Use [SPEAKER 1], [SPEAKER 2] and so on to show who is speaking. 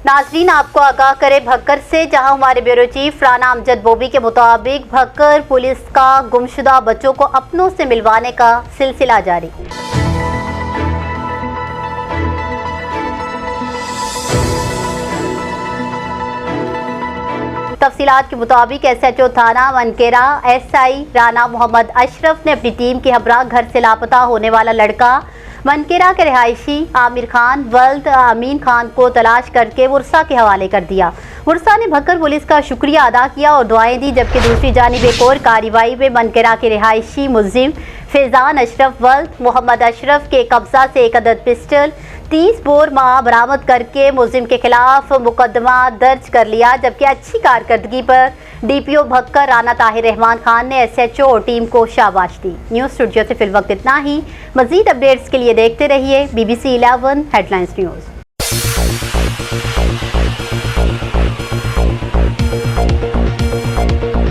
[SPEAKER 1] नाजरीन, आपको आगाह करे भक्कर से, जहां हमारे ब्यूरो चीफ राना अमजद बोबी के मुताबिक भक्कर पुलिस का गुमशुदा बच्चों को अपनों से मिलवाने का सिलसिला जारी। तफसीलात के मुताबिक SHO थाना मनकेरा SI राना मोहम्मद अशरफ ने अपनी टीम के हमरा घर से लापता होने वाला लड़का मनकेरा के रिहायशी आमिर खान वल्द अमीन खान को तलाश करके वुरसा के हवाले कर दिया। वुरसा ने भक्कर पुलिस का शुक्रिया अदा किया और दुआएं दी, जबकि दूसरी जानिब एक और कार्रवाई में मनकेरा के रिहायशी मुलजिम फैजान अशरफ वल्द मोहम्मद अशरफ के कब्जा से एक अदद पिस्टल 30 बोर माह बरामद करके मुलजिम के खिलाफ मुकदमा दर्ज कर लिया। जबकि अच्छी कारकर्दगी पर DPO भक्कर राना ताहिर रहमान खान ने SHO और टीम को शाबाश दी। न्यूज़ स्टूडियो से फिलवक्त इतना ही। मजीद अपडेट्स के लिए देखते रहिए BBC 11 हेडलाइंस न्यूज़।